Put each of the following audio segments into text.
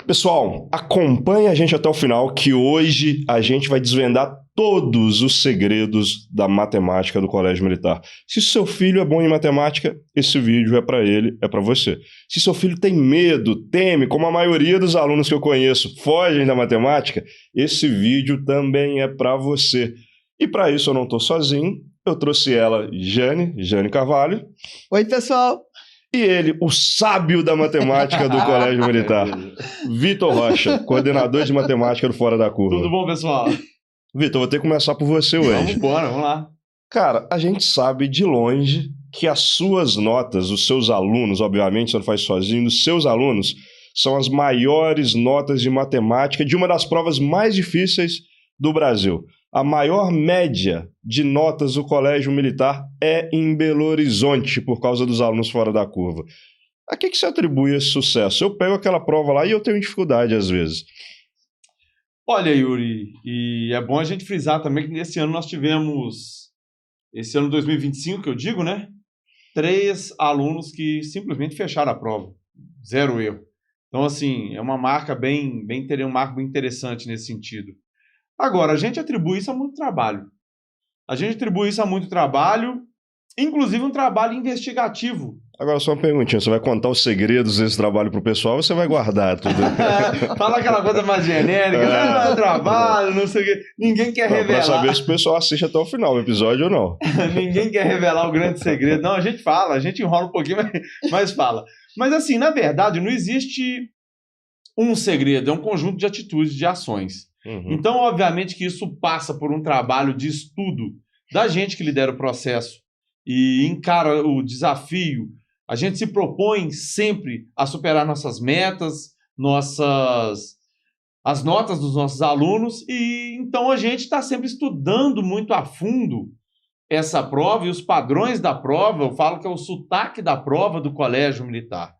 Pessoal, acompanhe a gente até o final que hoje a gente vai desvendar todos os segredos da matemática do Colégio Militar. Se seu filho é bom em matemática, esse vídeo é para ele, é para você. Se seu filho tem medo, teme, como a maioria dos alunos que eu conheço fogem da matemática, esse vídeo também é para você. E para isso eu não estou sozinho, eu trouxe ela, Jane Carvalho. Oi, pessoal! E ele, o sábio da matemática do Colégio Militar, Vitor Rocha, coordenador de matemática do Fora da Curva. Tudo bom, pessoal? Vitor, vou ter que começar por você hoje. Vamos embora, vamos lá. Cara, a gente sabe de longe que as suas notas, os seus alunos, obviamente, você não faz sozinho, os seus alunos são as maiores notas de matemática de uma das provas mais difíceis do Brasil. A maior média de notas do Colégio Militar é em Belo Horizonte, por causa dos alunos fora da curva. A que se atribui esse sucesso? Eu pego aquela prova lá e eu tenho dificuldade às vezes. Olha, Yuri, e é bom a gente frisar também que nesse ano nós tivemos, esse ano 2025, que eu digo, né? 3 alunos que simplesmente fecharam a prova. 0 erro. Então, assim, é uma marca um marco bem interessante nesse sentido. Agora, a gente atribui isso a muito trabalho. Inclusive um trabalho investigativo. Agora, só uma perguntinha, você vai contar os segredos desse trabalho pro pessoal ou você vai guardar tudo? Fala aquela coisa mais genérica, não, trabalho, não sei o quê. Ninguém quer revelar. Pra saber se o pessoal assiste até o final do episódio ou não. Ninguém quer revelar o grande segredo. Não, a gente fala, a gente enrola um pouquinho, mas fala. Mas assim, na verdade, não existe um segredo, é um conjunto de atitudes, de ações. Então, obviamente que isso passa por um trabalho de estudo da gente que lidera o processo e encara o desafio. A gente se propõe sempre a superar nossas metas, as notas dos nossos alunos, e então a gente está sempre estudando muito a fundo essa prova e os padrões da prova. Eu falo que é o sotaque da prova do Colégio Militar.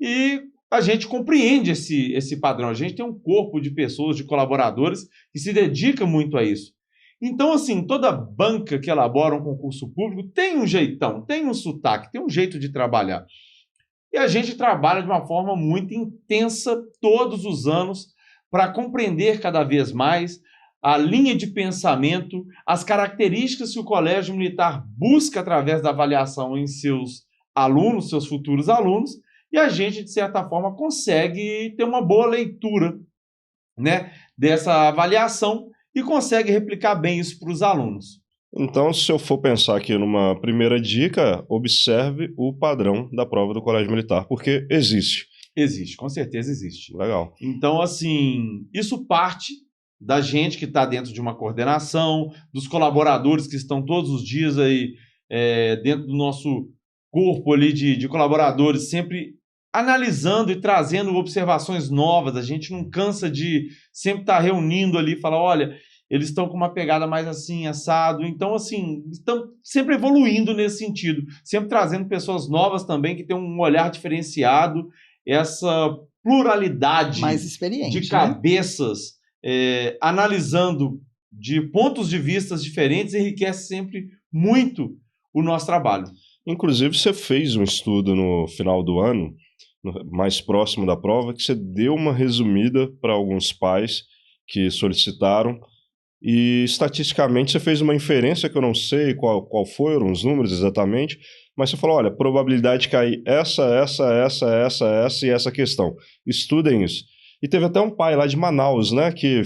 E a gente compreende esse padrão. A gente tem um corpo de pessoas, de colaboradores, que se dedica muito a isso. Então, assim, toda banca que elabora um concurso público tem um jeitão, tem um sotaque, tem um jeito de trabalhar. E a gente trabalha de uma forma muito intensa todos os anos para compreender cada vez mais a linha de pensamento, as características que o Colégio Militar busca através da avaliação em seus alunos, seus futuros alunos, e a gente, de certa forma, consegue ter uma boa leitura, né, dessa avaliação e consegue replicar bem isso para os alunos. Então, se eu for pensar aqui numa primeira dica, observe o padrão da prova do Colégio Militar, porque existe. Existe, com certeza existe. Legal. Então, assim, isso parte da gente que está dentro de uma coordenação, dos colaboradores que estão todos os dias aí dentro do nosso corpo ali de colaboradores, sempre analisando e trazendo observações novas. A gente não cansa de sempre estar reunindo ali e falar, olha, eles estão com uma pegada mais assim, assado. Então, assim, estão sempre evoluindo nesse sentido, sempre trazendo pessoas novas também que têm um olhar diferenciado, essa pluralidade mais experiente, de cabeças, analisando de pontos de vista diferentes, enriquece sempre muito o nosso trabalho. Inclusive, você fez um estudo no final do ano, mais próximo da prova, que você deu uma resumida para alguns pais que solicitaram e, estatisticamente, você fez uma inferência que eu não sei qual foram os números exatamente, mas você falou, olha, probabilidade de cair essa e essa questão. Estudem isso. E teve até um pai lá de Manaus, né, que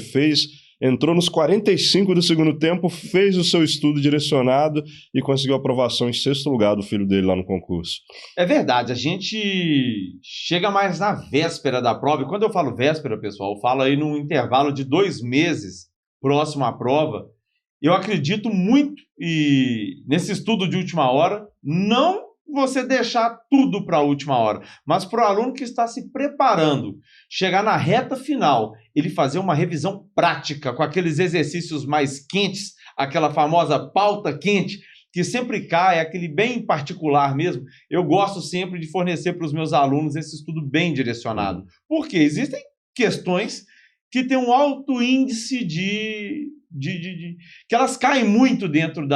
entrou nos 45 do segundo tempo, fez o seu estudo direcionado e conseguiu aprovação em 6º lugar do filho dele lá no concurso. É verdade, a gente chega mais na véspera da prova, e quando eu falo véspera, pessoal, eu falo aí num intervalo de 2 meses próximo à prova. Eu acredito muito nesse estudo de última hora, não você deixar tudo para a última hora, mas para o aluno que está se preparando, chegar na reta final, ele fazer uma revisão prática com aqueles exercícios mais quentes, aquela famosa pauta quente, que sempre cai, aquele bem particular mesmo. Eu gosto sempre de fornecer para os meus alunos esse estudo bem direcionado, porque existem questões que têm um alto índice que elas caem muito dentro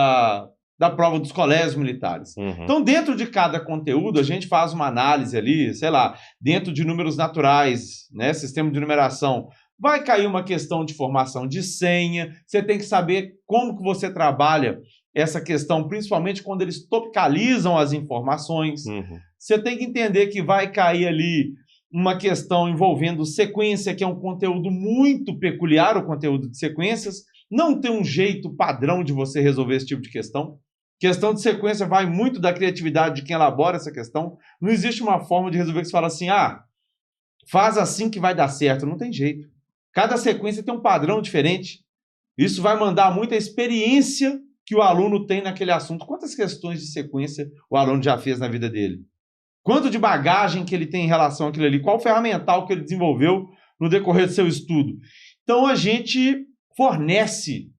da prova dos colégios militares. Então, dentro de cada conteúdo, a gente faz uma análise ali, sei lá, dentro de números naturais, né, sistema de numeração, vai cair uma questão de formação de senha, você tem que saber como que você trabalha essa questão, principalmente quando eles topicalizam as informações. Você tem que entender que vai cair ali uma questão envolvendo sequência, que é um conteúdo muito peculiar, o conteúdo de sequências. Não tem um jeito padrão de você resolver esse tipo de questão. Questão de sequência vai muito da criatividade de quem elabora essa questão. Não existe uma forma de resolver que você fala assim, faz assim que vai dar certo. Não tem jeito. Cada sequência tem um padrão diferente. Isso vai mandar muita experiência que o aluno tem naquele assunto. Quantas questões de sequência o aluno já fez na vida dele? Quanto de bagagem que ele tem em relação àquilo ali? Qual ferramental que ele desenvolveu no decorrer do seu estudo? Então, a gente fornece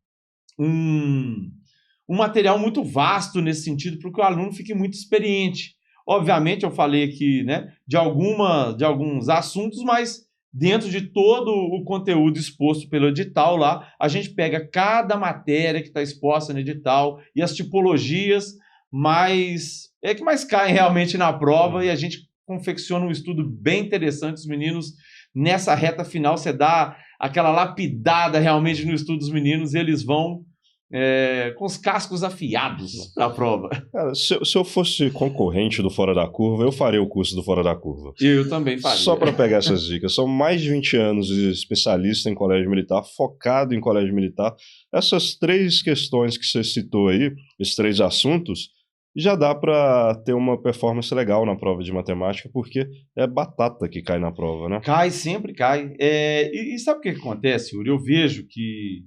um material muito vasto nesse sentido para que o aluno fique muito experiente. Obviamente, eu falei aqui, né, de alguns assuntos, mas dentro de todo o conteúdo exposto pelo edital lá, a gente pega cada matéria que está exposta no edital e as tipologias que mais caem realmente na prova, e a gente confecciona um estudo bem interessante. Os meninos, nessa reta final, você dá aquela lapidada realmente no estudo dos meninos, e eles vão com os cascos afiados para a prova. Cara, se eu fosse concorrente do Fora da Curva, eu faria o curso do Fora da Curva. Eu também faria. Só para pegar essas dicas. São mais de 20 anos de especialista em colégio militar, focado em colégio militar. Essas 3 questões que você citou aí, esses 3 assuntos, já dá para ter uma performance legal na prova de matemática, porque é batata que cai na prova, né? Cai, sempre cai. E sabe o que acontece, Yuri? Eu vejo que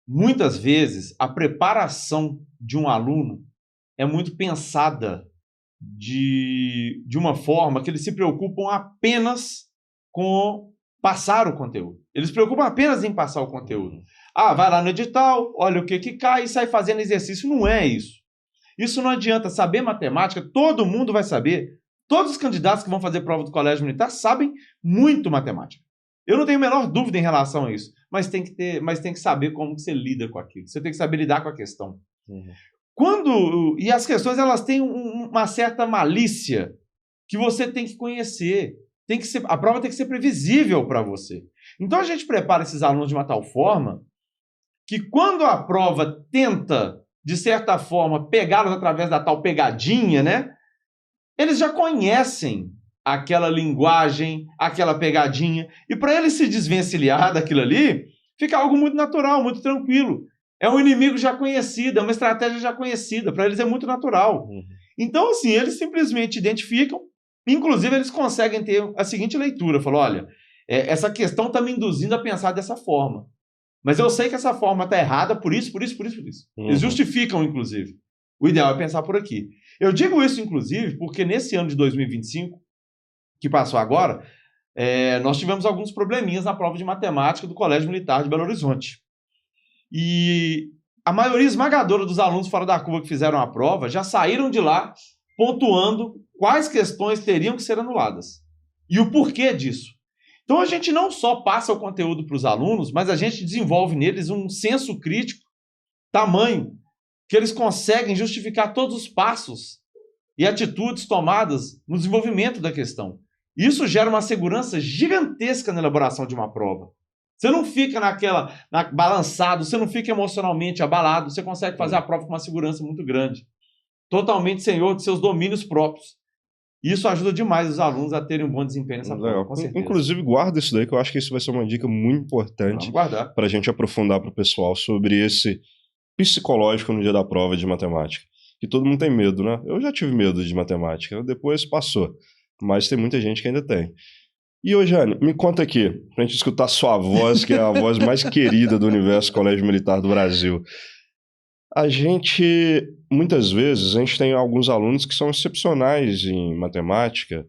muitas vezes a preparação de um aluno é muito pensada de uma forma que eles se preocupam apenas com passar o conteúdo. Eles se preocupam apenas em passar o conteúdo. Vai lá no edital, olha o que cai e sai fazendo exercício. Não é isso. Isso não adianta. Saber matemática, todo mundo vai saber. Todos os candidatos que vão fazer prova do colégio militar sabem muito matemática. Eu não tenho a menor dúvida em relação a isso, mas tem que saber como que você lida com aquilo. Você tem que saber lidar com a questão. E as questões, elas têm uma certa malícia que você tem que conhecer. A prova tem que ser previsível para você. Então a gente prepara esses alunos de uma tal forma que quando a prova tenta, de certa forma, pegá-los através da tal pegadinha, né? Eles já conhecem aquela linguagem, aquela pegadinha, e para eles se desvencilhar daquilo ali, fica algo muito natural, muito tranquilo. É um inimigo já conhecido, é uma estratégia já conhecida, para eles é muito natural. Então, assim, eles simplesmente identificam, inclusive eles conseguem ter a seguinte leitura, falam, olha, essa questão está me induzindo a pensar dessa forma, mas eu sei que essa forma está errada por isso. Eles justificam, inclusive. O ideal é pensar por aqui. Eu digo isso, inclusive, porque nesse ano de 2025, que passou agora, nós tivemos alguns probleminhas na prova de matemática do Colégio Militar de Belo Horizonte. E a maioria esmagadora dos alunos fora da curva que fizeram a prova já saíram de lá pontuando quais questões teriam que ser anuladas. E o porquê disso. Então a gente não só passa o conteúdo para os alunos, mas a gente desenvolve neles um senso crítico tamanho que eles conseguem justificar todos os passos e atitudes tomadas no desenvolvimento da questão. Isso gera uma segurança gigantesca na elaboração de uma prova. Você não fica balançado, você não fica emocionalmente abalado, você consegue fazer a prova com uma segurança muito grande. Totalmente senhor de seus domínios próprios. Isso ajuda demais os alunos a terem um bom desempenho nessa prova, com certeza. Inclusive, guarda isso daí, que eu acho que isso vai ser uma dica muito importante para a gente aprofundar para o pessoal sobre esse psicológico no dia da prova de matemática. Que todo mundo tem medo, né? Eu já tive medo de matemática, depois passou. Mas tem muita gente que ainda tem. E, ô Jane, me conta aqui, pra gente escutar sua voz, que é a voz mais querida do universo Colégio Militar do Brasil. Muitas vezes, a gente tem alguns alunos que são excepcionais em matemática,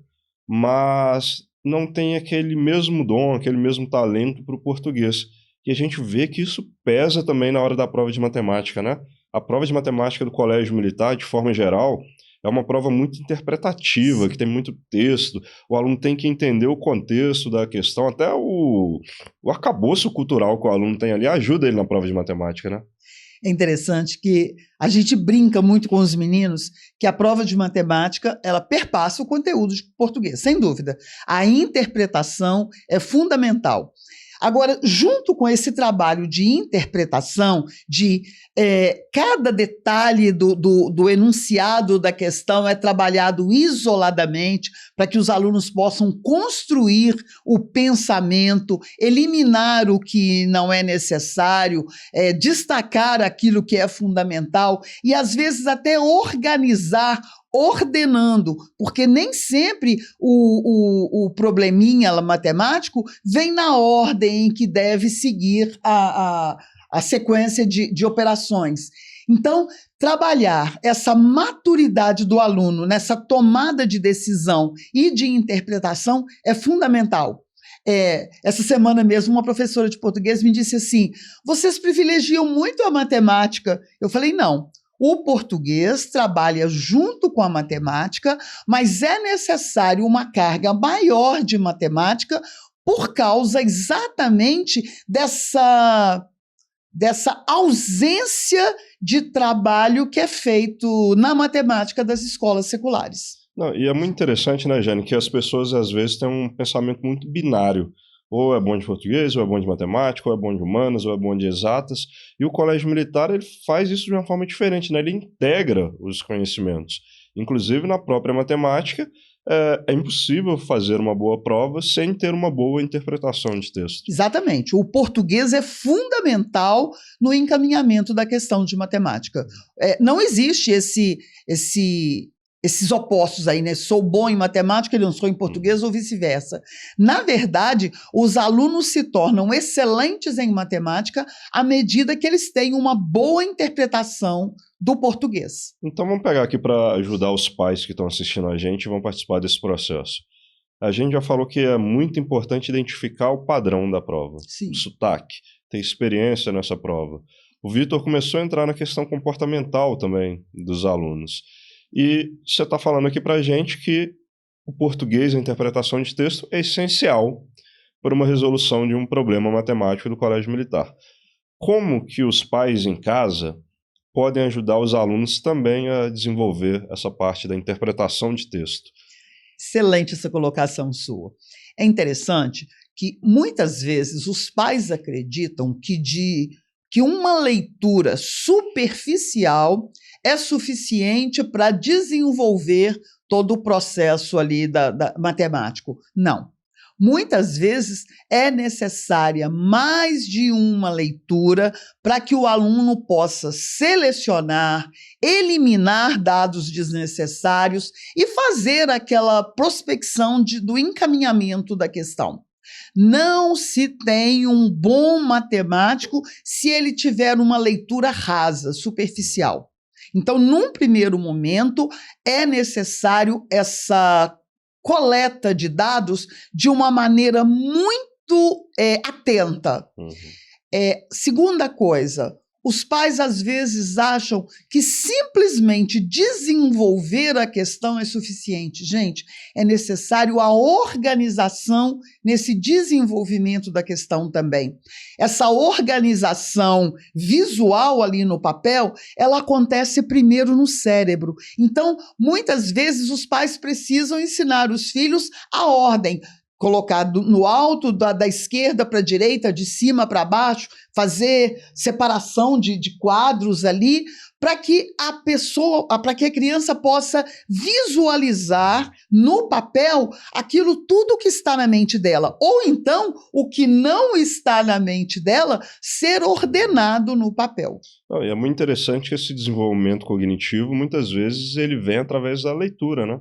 mas não tem aquele mesmo dom, aquele mesmo talento para o português. E a gente vê que isso pesa também na hora da prova de matemática, né? A prova de matemática do Colégio Militar, de forma geral, é uma prova muito interpretativa, que tem muito texto. O aluno tem que entender o contexto da questão, até o arcabouço cultural que o aluno tem ali ajuda ele na prova de matemática, né? É interessante que a gente brinca muito com os meninos que a prova de matemática, ela perpassa o conteúdo de português, sem dúvida. A interpretação é fundamental. Agora, junto com esse trabalho de interpretação, de cada detalhe do enunciado da questão é trabalhado isoladamente para que os alunos possam construir o pensamento, eliminar o que não é necessário, destacar aquilo que é fundamental e, às vezes, até organizar ordenando, porque nem sempre o probleminha matemático vem na ordem em que deve seguir a sequência de operações. Então, trabalhar essa maturidade do aluno nessa tomada de decisão e de interpretação é fundamental. Essa semana mesmo, uma professora de português me disse assim, vocês privilegiam muito a matemática. Eu falei, não. O português trabalha junto com a matemática, mas é necessário uma carga maior de matemática por causa exatamente dessa ausência de trabalho que é feito na matemática das escolas seculares. Não, e é muito interessante, né, Jane, que as pessoas às vezes têm um pensamento muito binário. Ou é bom de português, ou é bom de matemática, ou é bom de humanas, ou é bom de exatas. E o Colégio Militar ele faz isso de uma forma diferente, né? Ele integra os conhecimentos. Inclusive, na própria matemática, é impossível fazer uma boa prova sem ter uma boa interpretação de texto. Exatamente. O português é fundamental no encaminhamento da questão de matemática. Não existe esses opostos aí, né? Sou bom em matemática, ele não sou em português ou vice-versa. Na verdade, os alunos se tornam excelentes em matemática à medida que eles têm uma boa interpretação do português. Então vamos pegar aqui para ajudar os pais que estão assistindo a gente e vão participar desse processo. A gente já falou que é muito importante identificar o padrão da prova, Sim. O sotaque, ter experiência nessa prova. O Vitor começou a entrar na questão comportamental também dos alunos. E você está falando aqui para a gente que o português, a interpretação de texto, é essencial para uma resolução de um problema matemático do Colégio Militar. Como que os pais em casa podem ajudar os alunos também a desenvolver essa parte da interpretação de texto? Excelente essa colocação sua. É interessante que muitas vezes os pais acreditam que uma leitura superficial é suficiente para desenvolver todo o processo ali matemático. Não. Muitas vezes é necessária mais de uma leitura para que o aluno possa selecionar, eliminar dados desnecessários e fazer aquela prospecção do encaminhamento da questão. Não se tem um bom matemático se ele tiver uma leitura rasa, superficial. Então, num primeiro momento, é necessário essa coleta de dados de uma maneira muito atenta. Segunda coisa, os pais às vezes acham que simplesmente desenvolver a questão é suficiente. Gente, é necessário a organização nesse desenvolvimento da questão também. Essa organização visual ali no papel, ela acontece primeiro no cérebro. Então, muitas vezes os pais precisam ensinar os filhos a ordem, colocar no alto, da esquerda para a direita, de cima para baixo, fazer separação de quadros ali, para que para que a criança possa visualizar no papel aquilo tudo que está na mente dela. Ou então, o que não está na mente dela ser ordenado no papel. É muito interessante que esse desenvolvimento cognitivo, muitas vezes, ele vem através da leitura, né?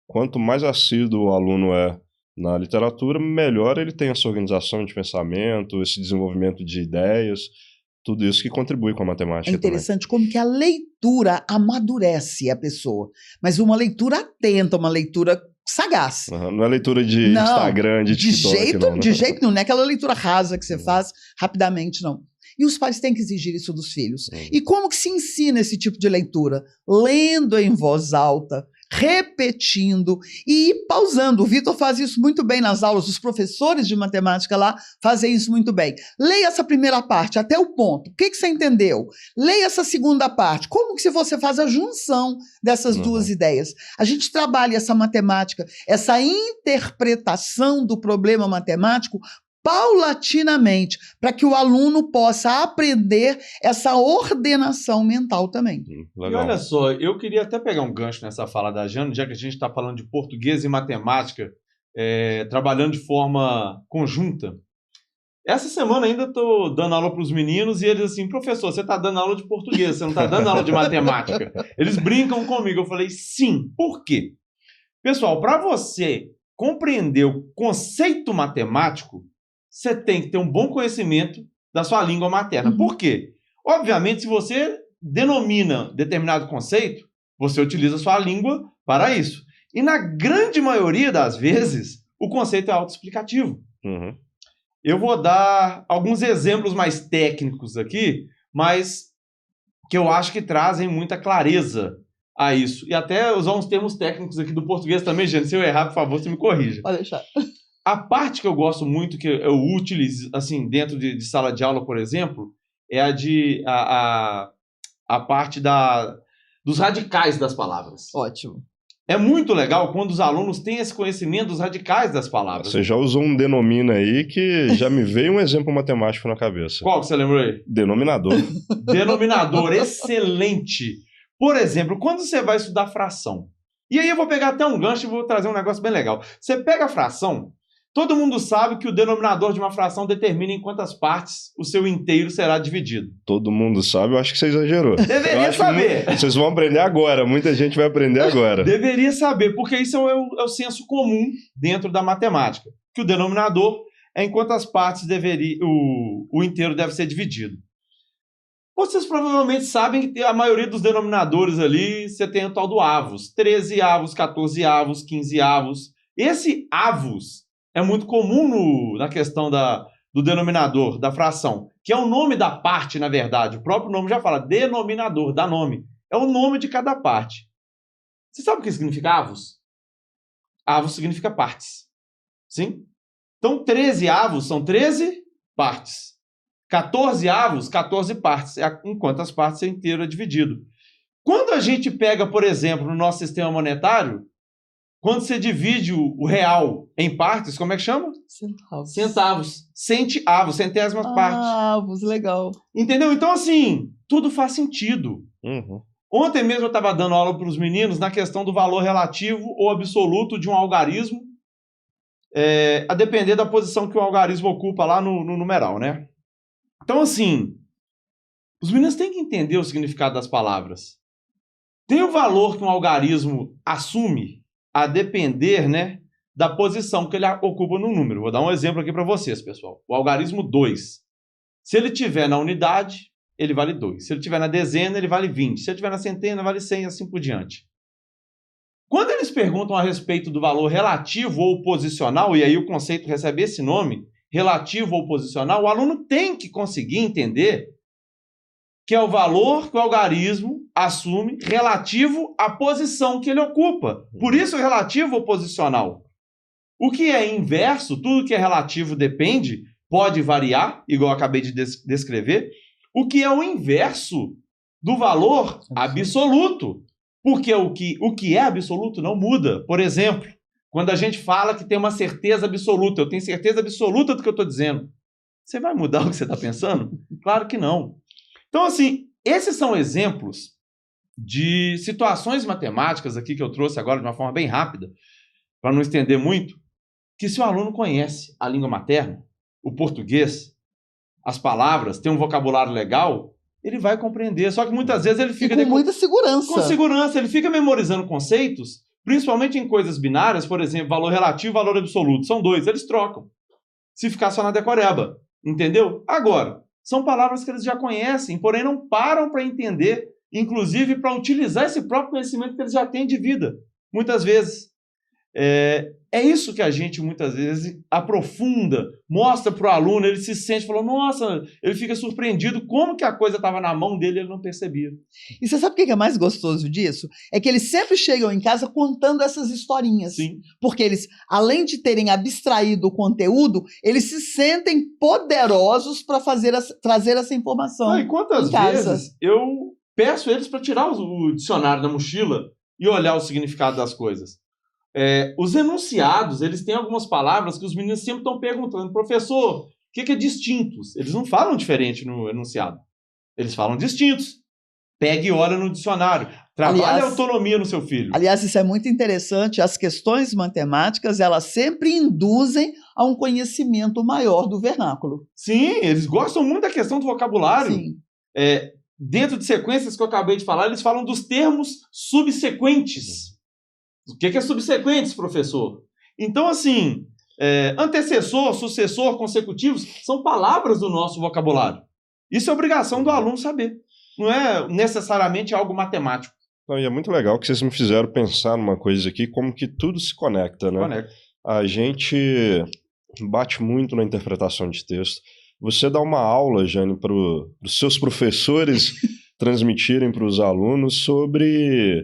Quanto mais assíduo o aluno é na literatura, melhor ele tem essa organização de pensamento, esse desenvolvimento de ideias, tudo isso que contribui com a matemática. É interessante como que a leitura amadurece a pessoa, mas uma leitura atenta, uma leitura sagaz. Não é leitura de Instagram, de TikTok. De jeito não é aquela leitura rasa que você faz rapidamente, não. E os pais têm que exigir isso dos filhos. E como que se ensina esse tipo de leitura? Lendo em voz alta, repetindo e pausando. O Vitor faz isso muito bem nas aulas, os professores de matemática lá fazem isso muito bem. Leia essa primeira parte até o ponto. O que você entendeu? Leia essa segunda parte. Como que você faz a junção dessas duas ideias? A gente trabalha essa matemática, essa interpretação do problema matemático paulatinamente, para que o aluno possa aprender essa ordenação mental também. Legal. E olha só, eu queria até pegar um gancho nessa fala da Jane, já que a gente está falando de português e matemática, trabalhando de forma conjunta. Essa semana ainda estou dando aula para os meninos e eles assim, professor, você está dando aula de português, você não está dando aula de matemática. Eles brincam comigo. Eu falei, sim. Por quê? Pessoal, para você compreender o conceito matemático, você tem que ter um bom conhecimento da sua língua materna. Por quê? Obviamente, se você denomina determinado conceito, você utiliza a sua língua para isso. E na grande maioria das vezes, o conceito é autoexplicativo. Eu vou dar alguns exemplos mais técnicos aqui, mas que eu acho que trazem muita clareza a isso. E até usar uns termos técnicos aqui do português também, gente. Se eu errar, por favor, você me corrija. Pode deixar. A parte que eu gosto muito, que eu utilizo assim, dentro de sala de aula, por exemplo, é a parte dos radicais das palavras. Ótimo. É muito legal quando os alunos têm esse conhecimento dos radicais das palavras. Você já usou um denomina aí que já me veio um exemplo matemático na cabeça. Qual que você lembrou aí? Denominador. Denominador, excelente. Por exemplo, quando você vai estudar fração, e aí eu vou pegar até um gancho e vou trazer um negócio bem legal. Você pega a fração, todo mundo sabe que o denominador de uma fração determina em quantas partes o seu inteiro será dividido. Todo mundo sabe, eu acho que você exagerou. Deveria saber. Vocês vão aprender agora, muita gente vai aprender agora. Deveria saber, porque isso é o senso comum dentro da matemática, que o denominador é em quantas partes o inteiro deve ser dividido. Vocês provavelmente sabem que a maioria dos denominadores ali, você tem o tal do avos, 13 avos, 14 avos, 15 avos. Esse avos é muito comum na questão do denominador, da fração, que é o nome da parte, na verdade. O próprio nome já fala, denominador, dá nome. É o nome de cada parte. Você sabe o que significa avos? Avos significa partes. Sim? Então, 13 avos são 13 partes. 14 avos, 14 partes. Em quantas partes o inteiro é dividido. Quando a gente pega, por exemplo, no nosso sistema monetário, quando você divide o real em partes, como é que chama? Centavos. Centavos. Centavos, centésimas partes. Avos, legal. Entendeu? Então, assim, tudo faz sentido. Ontem mesmo eu estava dando aula para os meninos na questão do valor relativo ou absoluto de um algarismo, a depender da posição que o algarismo ocupa lá no numeral, né? Então, assim, os meninos têm que entender o significado das palavras. Tem o valor que um algarismo assume a depender, né, da posição que ele ocupa no número. Vou dar um exemplo aqui para vocês, pessoal. O algarismo 2. Se ele estiver na unidade, ele vale 2. Se ele estiver na dezena, ele vale 20. Se ele estiver na centena, vale 100 e assim por diante. Quando eles perguntam a respeito do valor relativo ou posicional, e aí o conceito recebe esse nome, relativo ou posicional, o aluno tem que conseguir entender que é o valor que o algarismo assume relativo à posição que ele ocupa. Por isso, relativo ou posicional. O que é inverso, tudo que é relativo depende, pode variar, igual eu acabei de descrever. O que é o inverso do valor absoluto. Porque o que é absoluto não muda. Por exemplo, quando a gente fala que tem uma certeza absoluta, eu tenho certeza absoluta do que eu estou dizendo. Você vai mudar o que você está pensando? Claro que não. Então, assim, esses são exemplos de situações matemáticas aqui que eu trouxe agora de uma forma bem rápida, para não estender muito, que se o aluno conhece a língua materna, o português, as palavras, tem um vocabulário legal, ele vai compreender. Só que muitas vezes ele fica... com muita segurança. Com segurança. Ele fica memorizando conceitos, principalmente em coisas binárias, por exemplo, valor relativo e valor absoluto. São dois, eles trocam. Se ficar só na decoreba. Entendeu? Agora, são palavras que eles já conhecem, porém não param para entender, inclusive para utilizar esse próprio conhecimento que eles já têm de vida. Muitas vezes. É isso que a gente muitas vezes aprofunda, mostra para o aluno, ele se sente, falou, nossa, ele fica surpreendido como que a coisa estava na mão dele e ele não percebia. E você sabe o que é mais gostoso disso? É que eles sempre chegam em casa contando essas historinhas. Sim. Porque eles, além de terem abstraído o conteúdo, eles se sentem poderosos para trazer essa informação. E quantas vezes eu peço eles para tirar o dicionário da mochila e olhar o significado das coisas. Os enunciados, eles têm algumas palavras que os meninos sempre estão perguntando, professor, o que é distintos? Eles não falam diferente no enunciado. Eles falam distintos. Pega e olha no dicionário. Trabalhe a autonomia no seu filho. Aliás, isso é muito interessante. As questões matemáticas, elas sempre induzem a um conhecimento maior do vernáculo. Sim, eles gostam muito da questão do vocabulário. Sim. Dentro de sequências que eu acabei de falar, eles falam dos termos subsequentes. O que é subsequentes, professor? Então, assim, antecessor, sucessor, consecutivos, são palavras do nosso vocabulário. Isso é obrigação do aluno saber. Não é necessariamente algo matemático. Não, e é muito legal que vocês me fizeram pensar numa coisa aqui, como que tudo se conecta, né? Conecta. A gente bate muito na interpretação de texto. Você dá uma aula, Jane, para os seus professores transmitirem para os alunos sobre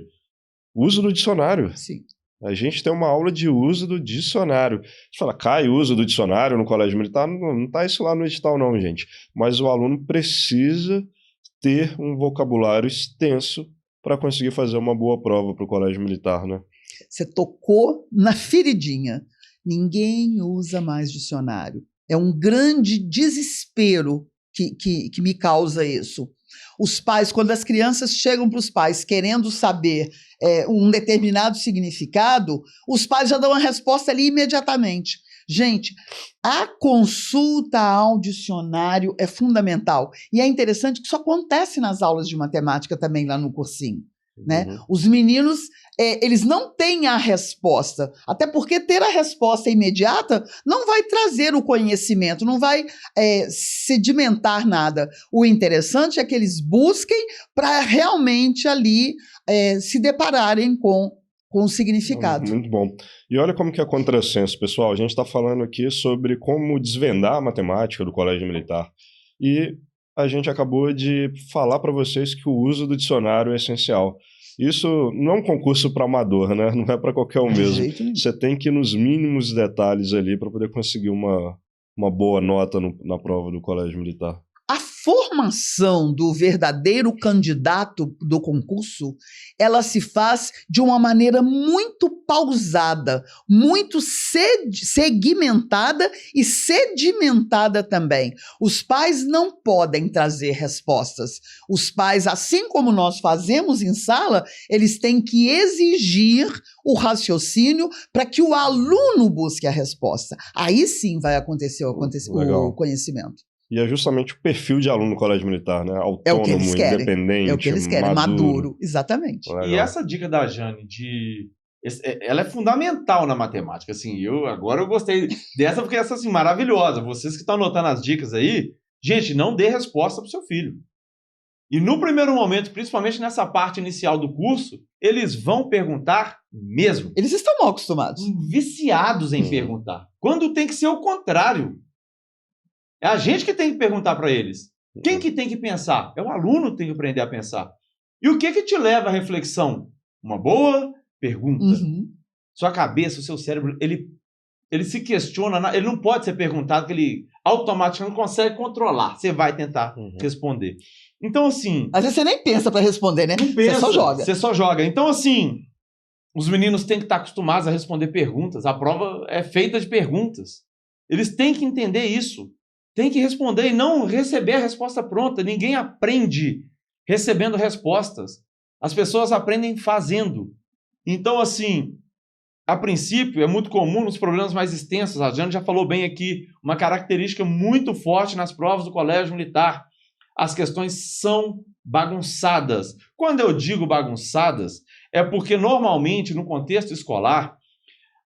o uso do dicionário. Sim. A gente tem uma aula de uso do dicionário. Você fala, cai uso do dicionário no colégio militar? Não está isso lá no edital não, gente. Mas o aluno precisa ter um vocabulário extenso para conseguir fazer uma boa prova para o colégio militar, né? Você tocou na feridinha. Ninguém usa mais dicionário. É um grande desespero que me causa isso. Os pais, quando as crianças chegam para os pais querendo saber um determinado significado, os pais já dão a resposta ali imediatamente. Gente, a consulta ao dicionário é fundamental. E é interessante que isso acontece nas aulas de matemática também lá no cursinho. Né? Os meninos, eles não têm a resposta, até porque ter a resposta imediata não vai trazer o conhecimento, não vai sedimentar nada. O interessante é que eles busquem para realmente ali se depararem com o significado. Muito bom. E olha como que é contrassenso, pessoal. A gente está falando aqui sobre como desvendar a matemática do colégio militar. E a gente acabou de falar para vocês que o uso do dicionário é essencial. Isso não é um concurso para amador, né? Não é para qualquer um mesmo. Você tem que ir nos mínimos detalhes ali para poder conseguir uma boa nota na prova do colégio militar. A formação do verdadeiro candidato do concurso, ela se faz de uma maneira muito pausada, muito segmentada e sedimentada também. Os pais não podem trazer respostas. Os pais, assim como nós fazemos em sala, eles têm que exigir o raciocínio para que o aluno busque a resposta. Aí sim vai acontecer o conhecimento. E é justamente o perfil de aluno no colégio militar, né? Autônomo, independente, é o que eles querem, maduro. Exatamente. Legal. E essa dica da Jane ela é fundamental na matemática. Assim, agora eu gostei dessa porque essa assim, maravilhosa. Vocês que estão anotando as dicas aí, gente, não dê resposta para o seu filho. E no primeiro momento, principalmente nessa parte inicial do curso, eles vão perguntar mesmo. Eles estão mal acostumados. Viciados em perguntar. Quando tem que ser o contrário. É a gente que tem que perguntar para eles. Quem que tem que pensar? É o aluno que tem que aprender a pensar. E o que te leva à reflexão? Uma boa pergunta. Sua cabeça, o seu cérebro, ele se questiona, ele não pode ser perguntado, que ele automaticamente não consegue controlar. Você vai tentar responder. Então, assim... Às vezes você nem pensa para responder, né? Não pensa, você só joga. Então, assim, os meninos têm que estar acostumados a responder perguntas. A prova é feita de perguntas. Eles têm que entender isso. Tem que responder e não receber a resposta pronta. Ninguém aprende recebendo respostas. As pessoas aprendem fazendo. Então, assim, a princípio, é muito comum nos problemas mais extensos. A Jane já falou bem aqui, uma característica muito forte nas provas do colégio militar. As questões são bagunçadas. Quando eu digo bagunçadas, é porque normalmente, no contexto escolar,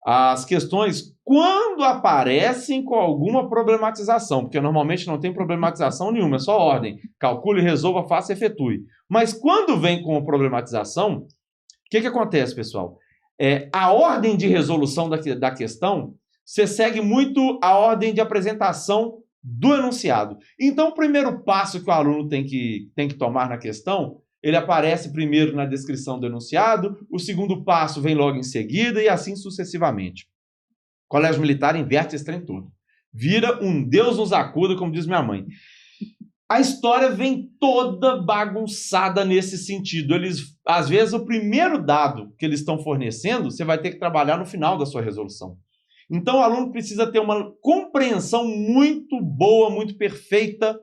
as questões, quando aparecem com alguma problematização, porque normalmente não tem problematização nenhuma, é só ordem. Calcule, resolva, faça e efetue. Mas quando vem com problematização, o que acontece, pessoal? a ordem de resolução da questão, você segue muito a ordem de apresentação do enunciado. Então, o primeiro passo que o aluno tem que tomar na questão, ele aparece primeiro na descrição do enunciado, o segundo passo vem logo em seguida e assim sucessivamente. O Colégio Militar inverte esse trem todo. Vira um Deus nos acuda, como diz minha mãe. A história vem toda bagunçada nesse sentido. Às vezes, o primeiro dado que eles estão fornecendo, você vai ter que trabalhar no final da sua resolução. Então, o aluno precisa ter uma compreensão muito boa, muito perfeita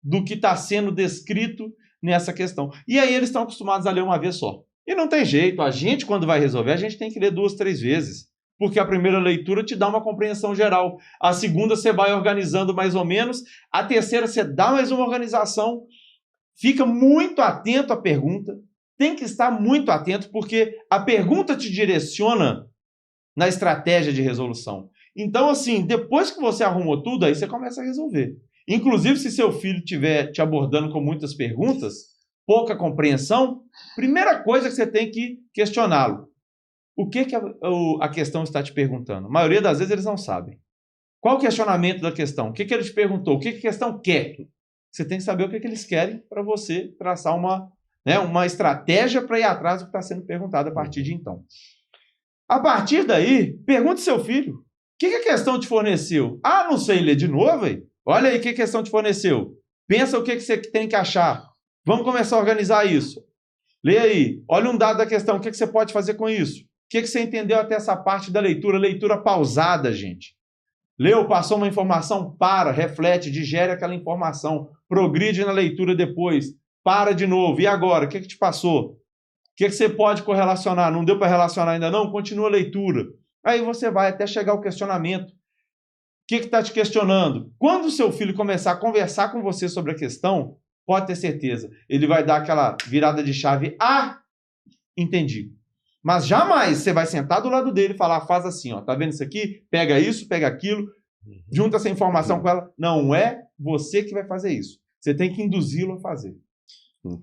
do que está sendo descrito nessa questão. E aí, eles estão acostumados a ler uma vez só. E não tem jeito. A gente, quando vai resolver, a gente tem que ler 2, 3 vezes. Porque a primeira leitura te dá uma compreensão geral. A segunda você vai organizando mais ou menos. A terceira você dá mais uma organização. Fica muito atento à pergunta. Tem que estar muito atento, porque a pergunta te direciona na estratégia de resolução. Então, assim, depois que você arrumou tudo, aí você começa a resolver. Inclusive, se seu filho estiver te abordando com muitas perguntas, pouca compreensão, primeira coisa que você tem que questioná-lo. O que a questão está te perguntando? A maioria das vezes eles não sabem. Qual o questionamento da questão? O que ele te perguntou? O que a questão quer? Você tem que saber o que eles querem para você traçar uma estratégia para ir atrás do que está sendo perguntado a partir de então. A partir daí, pergunte seu filho. O que a questão te forneceu? Ah, não sei ler de novo, hein? Olha aí o que a questão te forneceu. Pensa o que você tem que achar. Vamos começar a organizar isso. Lê aí. Olha um dado da questão. O que você pode fazer com isso? O que você entendeu até essa parte da leitura? Leitura pausada, gente. Leu, passou uma informação, para, reflete, digere aquela informação, progride na leitura depois, para de novo. E agora? O que te passou? O que você pode correlacionar? Não deu para relacionar ainda não? Continua a leitura. Aí você vai até chegar ao questionamento. O que está te questionando? Quando o seu filho começar a conversar com você sobre a questão, pode ter certeza, ele vai dar aquela virada de chave. Ah, entendi. Mas jamais você vai sentar do lado dele e falar, faz assim, ó, tá vendo isso aqui? Pega isso, pega aquilo, junta essa informação com ela. Não é você que vai fazer isso. Você tem que induzi-lo a fazer.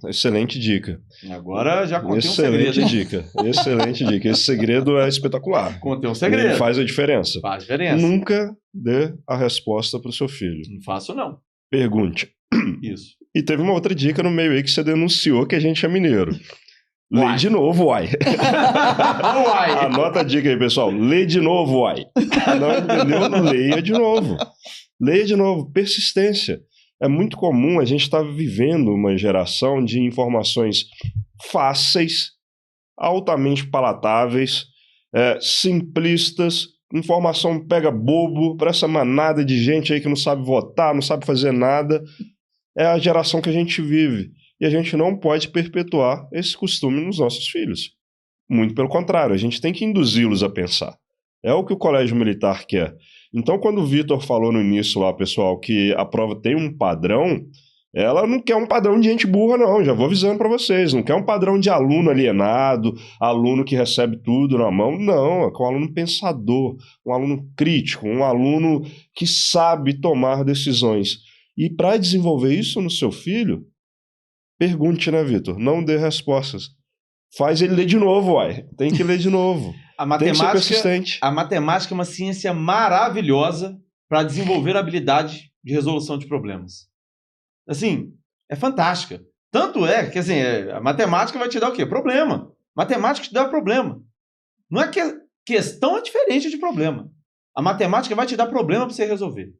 Excelente dica. Agora já contei um segredo. Excelente dica. Esse segredo é espetacular. Contei um segredo. Ele faz a diferença. Faz diferença. Nunca dê a resposta para o seu filho. Não faço, não. Pergunte. Isso. E teve uma outra dica no meio aí que você denunciou que a gente é mineiro. Lê de novo, uai. Anota a dica aí, pessoal. Lê de novo, uai. Não entendeu? Leia de novo. Leia de novo. Persistência. É muito comum a gente estar vivendo uma geração de informações fáceis, altamente palatáveis, simplistas, informação pega bobo para essa manada de gente aí que não sabe votar, não sabe fazer nada. É a geração que a gente vive. E a gente não pode perpetuar esse costume nos nossos filhos. Muito pelo contrário, a gente tem que induzi-los a pensar. É o que o Colégio Militar quer. Então, quando o Vitor falou no início lá, pessoal, que a prova tem um padrão, ela não quer um padrão de gente burra, não. Já vou avisando para vocês. Não quer um padrão de aluno alienado, aluno que recebe tudo na mão. Não, é um aluno pensador, um aluno crítico, um aluno que sabe tomar decisões. E para desenvolver isso no seu filho, pergunte, né, Vitor? Não dê respostas. Faz ele ler de novo, uai. Tem que ler de novo. Tem que ser persistente. A matemática é uma ciência maravilhosa para desenvolver a habilidade de resolução de problemas. Assim, é fantástica. Tanto é que assim, a matemática vai te dar o quê? Problema. Matemática te dá problema. Não é que questão é diferente de problema. A matemática vai te dar problema para você resolver.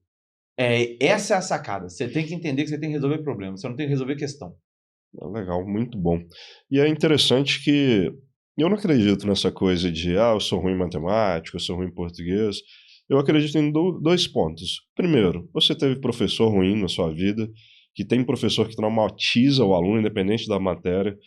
Essa é a sacada. Você tem que entender que você tem que resolver problema. Você não tem que resolver questão. Legal, muito bom. E é interessante que eu não acredito nessa coisa de eu sou ruim em matemática, eu sou ruim em português. Eu acredito em 2 pontos. Primeiro, você teve professor ruim na sua vida, que tem professor que traumatiza o aluno independente da matéria,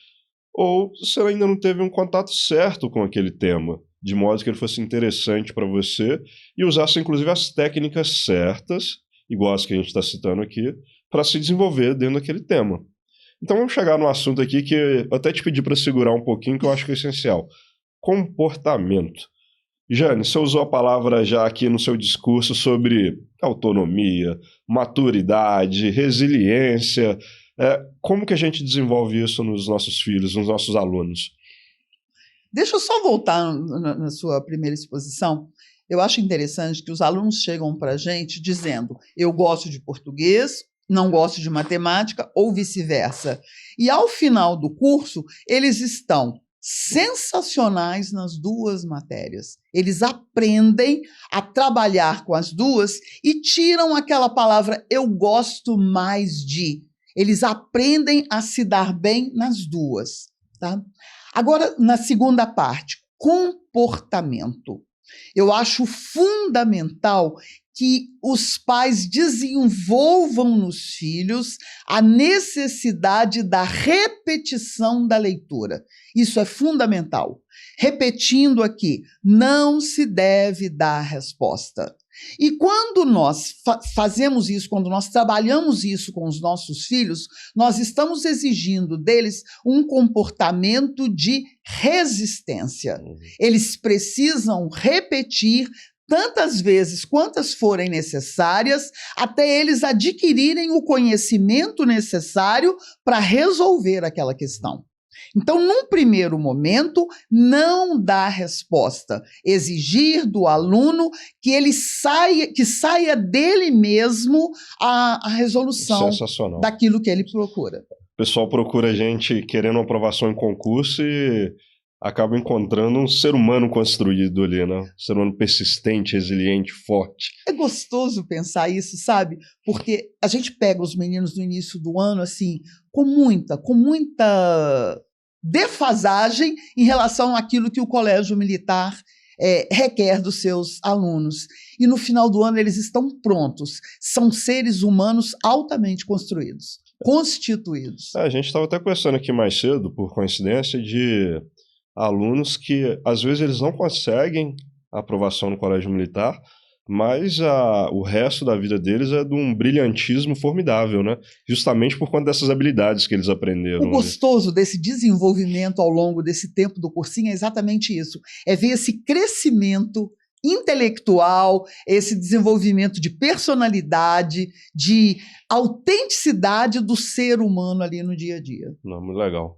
ou você ainda não teve um contato certo com aquele tema, de modo que ele fosse interessante para você e usasse inclusive as técnicas certas, igual as que a gente está citando aqui, para se desenvolver dentro daquele tema. Então vamos chegar num assunto aqui que eu até te pedi para segurar um pouquinho, que eu acho que é essencial. Comportamento. Jane, você usou a palavra já aqui no seu discurso sobre autonomia, maturidade, resiliência. Como que a gente desenvolve isso nos nossos filhos, nos nossos alunos? Deixa eu só voltar na sua primeira exposição. Eu acho interessante que os alunos chegam para a gente dizendo: eu gosto de português, não gosto de matemática, ou vice-versa. E ao final do curso, eles estão sensacionais nas duas matérias. Eles aprendem a trabalhar com as duas e tiram aquela palavra eu gosto mais de. Eles aprendem a se dar bem nas duas. Tá? Agora, na segunda parte, comportamento. Eu acho fundamental que os pais desenvolvam nos filhos a necessidade da repetição da leitura. Isso é fundamental. Repetindo aqui, não se deve dar resposta. E quando nós fazemos isso, quando nós trabalhamos isso com os nossos filhos, nós estamos exigindo deles um comportamento de resistência. Eles precisam repetir tantas vezes quantas forem necessárias, até eles adquirirem o conhecimento necessário para resolver aquela questão. Então, num primeiro momento, não dá resposta. Exigir do aluno que ele saia dele mesmo a resolução daquilo que ele procura. O pessoal procura a gente querendo aprovação em concurso e acaba encontrando um ser humano construído ali, né? Um ser humano persistente, resiliente, forte. É gostoso pensar isso, sabe? Porque a gente pega os meninos no início do ano, assim, com muita defasagem em relação àquilo que o colégio militar requer dos seus alunos. E no final do ano eles estão prontos. São seres humanos altamente construídos, constituídos. A gente estava até conversando aqui mais cedo, por coincidência, de alunos que às vezes eles não conseguem a aprovação no colégio militar, mas o resto da vida deles é de um brilhantismo formidável, né? Justamente por conta dessas habilidades que eles aprenderam. O gostoso desse desenvolvimento ao longo desse tempo do cursinho é exatamente isso. É ver esse crescimento intelectual, esse desenvolvimento de personalidade, de autenticidade do ser humano ali no dia a dia. Não, muito legal.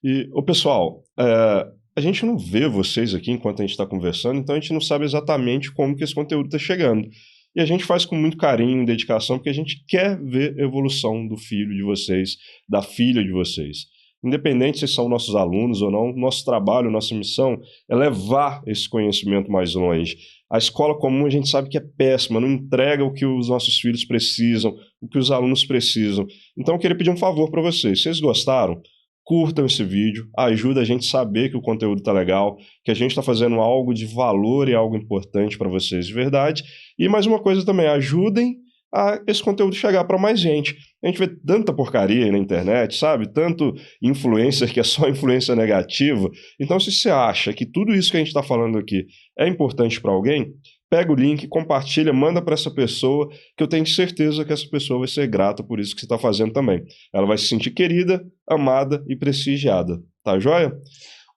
E, pessoal, a gente não vê vocês aqui enquanto a gente está conversando, então a gente não sabe exatamente como que esse conteúdo está chegando. E a gente faz com muito carinho e dedicação, porque a gente quer ver a evolução do filho de vocês, da filha de vocês. Independente se são nossos alunos ou não, nosso trabalho, nossa missão é levar esse conhecimento mais longe. A escola comum a gente sabe que é péssima, não entrega o que os nossos filhos precisam, o que os alunos precisam. Então eu queria pedir um favor para vocês. Se vocês gostaram, curtam esse vídeo, ajuda a gente a saber que o conteúdo está legal, que a gente está fazendo algo de valor e algo importante para vocês de verdade. E mais uma coisa também, ajudem a esse conteúdo chegar para mais gente. A gente vê tanta porcaria aí na internet, sabe? Tanto influencer que é só influência negativa. Então, se você acha que tudo isso que a gente está falando aqui é importante para alguém, pega o link, compartilha, manda para essa pessoa, que eu tenho certeza que essa pessoa vai ser grata por isso que você está fazendo também. Ela vai se sentir querida, amada e prestigiada. Tá joia?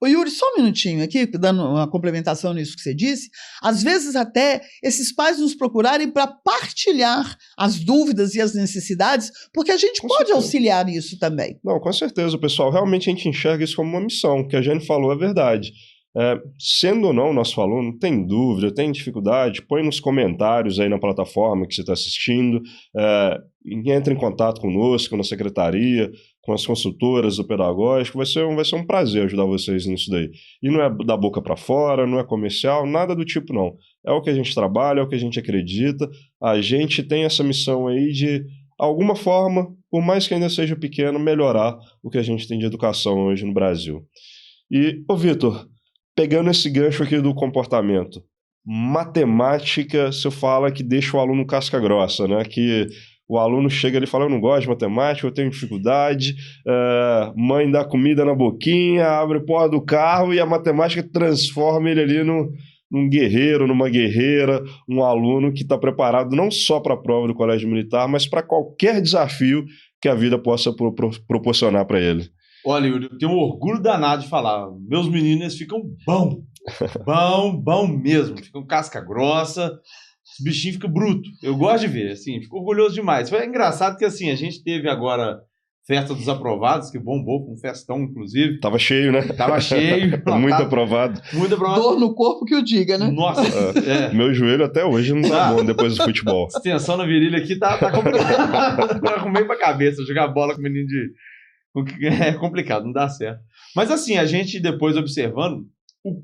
Ô Yuri, só um minutinho aqui, dando uma complementação nisso que você disse. Às vezes até esses pais nos procurarem para partilhar as dúvidas e as necessidades, porque a gente pode auxiliar nisso também. Não, com certeza, pessoal. Realmente a gente enxerga isso como uma missão, o que a Jane falou é verdade. Sendo ou não nosso aluno, tem dúvida, tem dificuldade, põe nos comentários aí na plataforma que você está assistindo, entre em contato conosco, na secretaria, com as consultoras do pedagógico, vai ser um prazer ajudar vocês nisso daí. E não é da boca para fora, não é comercial, nada do tipo não. É o que a gente trabalha, é o que a gente acredita, a gente tem essa missão aí de, alguma forma, por mais que ainda seja pequeno, melhorar o que a gente tem de educação hoje no Brasil. E, Vitor, pegando esse gancho aqui do comportamento, matemática, você fala que deixa o aluno casca grossa, né? Que o aluno chega ali e fala, eu não gosto de matemática, eu tenho dificuldade, mãe dá comida na boquinha, abre a porta do carro e a matemática transforma ele ali num guerreiro, numa guerreira, um aluno que está preparado não só para a prova do colégio militar, mas para qualquer desafio que a vida possa proporcionar para ele. Olha, eu tenho um orgulho danado de falar. Meus meninos ficam bom mesmo. Ficam casca grossa, os bichinhos ficam brutos. Eu gosto de ver, assim, fico orgulhoso demais. Foi engraçado que, assim, a gente teve agora, Festa dos aprovados, que bombou com um festão, inclusive. Tava cheio, né? Tava cheio. Muito aprovado. Muito aprovado. Dor no corpo que o diga, né? Nossa. Meu joelho até hoje não tá bom depois do futebol. Extensão na virilha aqui tá complicado. Eu arrumei pra cabeça, jogar bola com menino de... É complicado, não dá certo. Mas assim, a gente depois observando o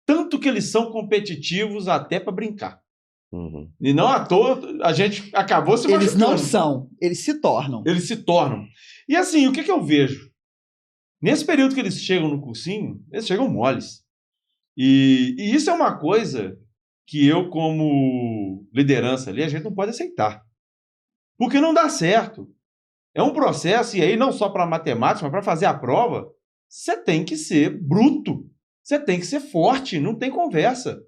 tanto que eles são competitivos até pra brincar. Uhum. E não à toa, a gente acabou se machucando. Eles não são, eles se tornam. Eles se tornam. E assim, o que eu vejo? Nesse período que eles chegam no cursinho, eles chegam moles. E isso é uma coisa que eu, como liderança ali, a gente não pode aceitar. Porque não dá certo. É um processo, e aí não só para matemática, mas para fazer a prova, você tem que ser bruto. Você tem que ser forte, não tem conversa.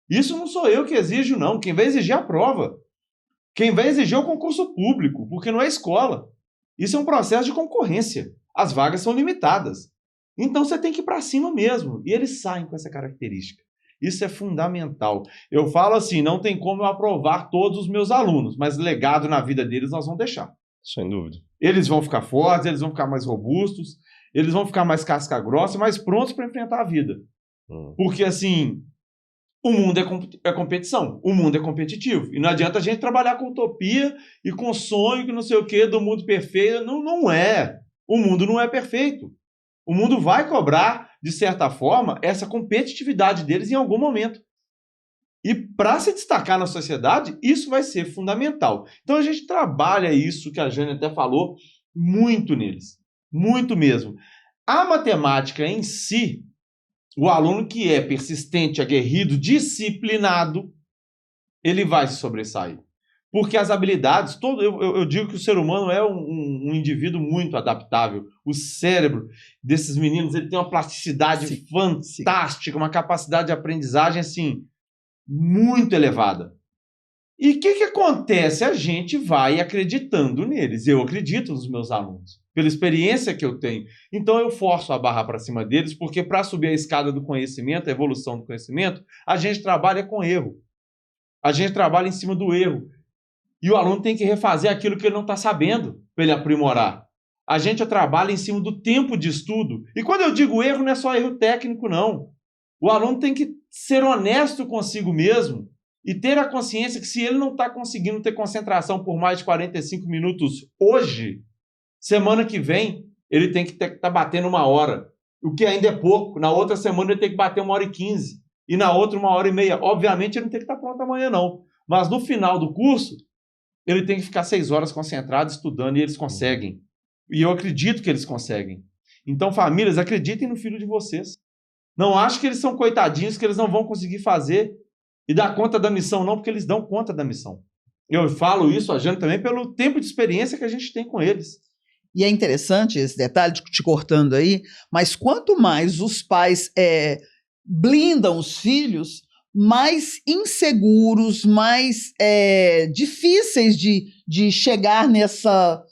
Isso não sou eu que exijo, não. Quem vai exigir é a prova. Quem vai exigir é o concurso público, porque não é escola. Isso é um processo de concorrência. As vagas são limitadas. Então você tem que ir para cima mesmo. E eles saem com essa característica. Isso é fundamental. Eu falo assim, não tem como eu aprovar todos os meus alunos, mas legado na vida deles nós vamos deixar. Sem dúvida. Eles vão ficar fortes, eles vão ficar mais robustos, eles vão ficar mais casca grossa, mais prontos para enfrentar a vida. Porque assim, o mundo é competição, o mundo é competitivo. E não adianta a gente trabalhar com utopia e com sonho que não sei o quê, do mundo perfeito. Não é. O mundo não é perfeito. O mundo vai cobrar, de certa forma, essa competitividade deles em algum momento. E para se destacar na sociedade, isso vai ser fundamental. Então a gente trabalha isso, que a Jane até falou, muito neles. Muito mesmo. A matemática em si, o aluno que é persistente, aguerrido, disciplinado, ele vai se sobressair. Porque as habilidades, eu digo que o ser humano é um indivíduo muito adaptável. O cérebro desses meninos, ele tem uma plasticidade fantástica, uma capacidade de aprendizagem assim, muito elevada. E o que acontece? A gente vai acreditando neles. Eu acredito nos meus alunos, pela experiência que eu tenho. Então eu forço a barra para cima deles, porque para subir a escada do conhecimento, a evolução do conhecimento, a gente trabalha com erro. A gente trabalha em cima do erro. E o aluno tem que refazer aquilo que ele não está sabendo para ele aprimorar. A gente trabalha em cima do tempo de estudo. E quando eu digo erro, não é só erro técnico, não. O aluno tem que ser honesto consigo mesmo e ter a consciência que se ele não está conseguindo ter concentração por mais de 45 minutos hoje, semana que vem, ele tem que estar batendo 1 hora. O que ainda é pouco. Na outra semana ele tem que bater 1h15. E na outra 1h30. Obviamente ele não tem que estar pronto amanhã, não. Mas no final do curso, ele tem que ficar 6 horas concentrado, estudando, e eles conseguem. E eu acredito que eles conseguem. Então, famílias, acreditem no filho de vocês. Não acho que eles são coitadinhos, que eles não vão conseguir fazer e dar conta da missão, não, porque eles dão conta da missão. Eu falo isso, a Jane, também pelo tempo de experiência que a gente tem com eles. E é interessante esse detalhe, te cortando aí, mas quanto mais os pais blindam os filhos, mais inseguros, mais difíceis de chegar nessa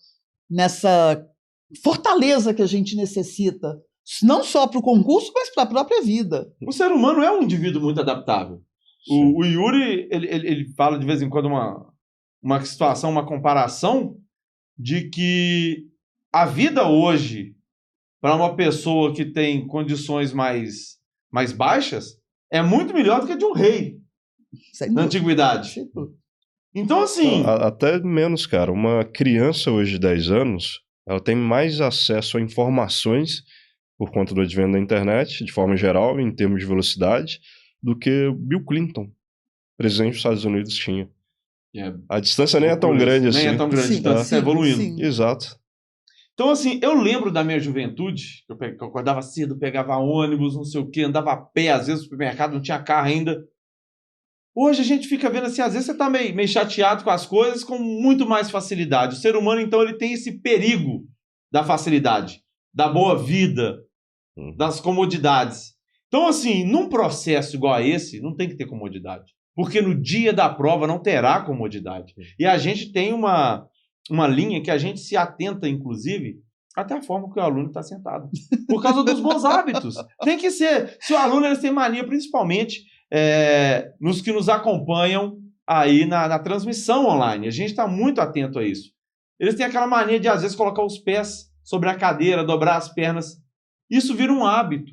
fortaleza que a gente necessita, não só para o concurso, mas para a própria vida. O ser humano é um indivíduo muito adaptável. O Yuri, ele fala de vez em quando uma situação, uma comparação de que a vida hoje, para uma pessoa que tem condições mais baixas, é muito melhor do que a de um rei na antiguidade. Então, assim... Até menos, cara. Uma criança hoje de 10 anos, ela tem mais acesso a informações por conta do advento da internet, de forma geral, em termos de velocidade, do que Bill Clinton, presidente dos Estados Unidos, tinha. A distância nem é tão grande assim. Nem é tão grande, então está evoluindo. Sim. Exato. Então, assim, eu lembro da minha juventude, que eu acordava cedo, pegava ônibus, não sei o quê, andava a pé, às vezes no supermercado não tinha carro ainda. Hoje a gente fica vendo assim, às vezes você está meio chateado com as coisas com muito mais facilidade. O ser humano, então, ele tem esse perigo da facilidade, da boa vida, das comodidades. Então, assim, num processo igual a esse, não tem que ter comodidade. Porque no dia da prova não terá comodidade. E a gente tem uma linha que a gente se atenta, inclusive, até a forma que o aluno está sentado. Por causa dos bons hábitos. Tem que ser. Se o aluno eles tem mania, principalmente nos que nos acompanham aí na transmissão online. A gente está muito atento a isso. Eles têm aquela mania de, às vezes, colocar os pés sobre a cadeira, dobrar as pernas. Isso vira um hábito.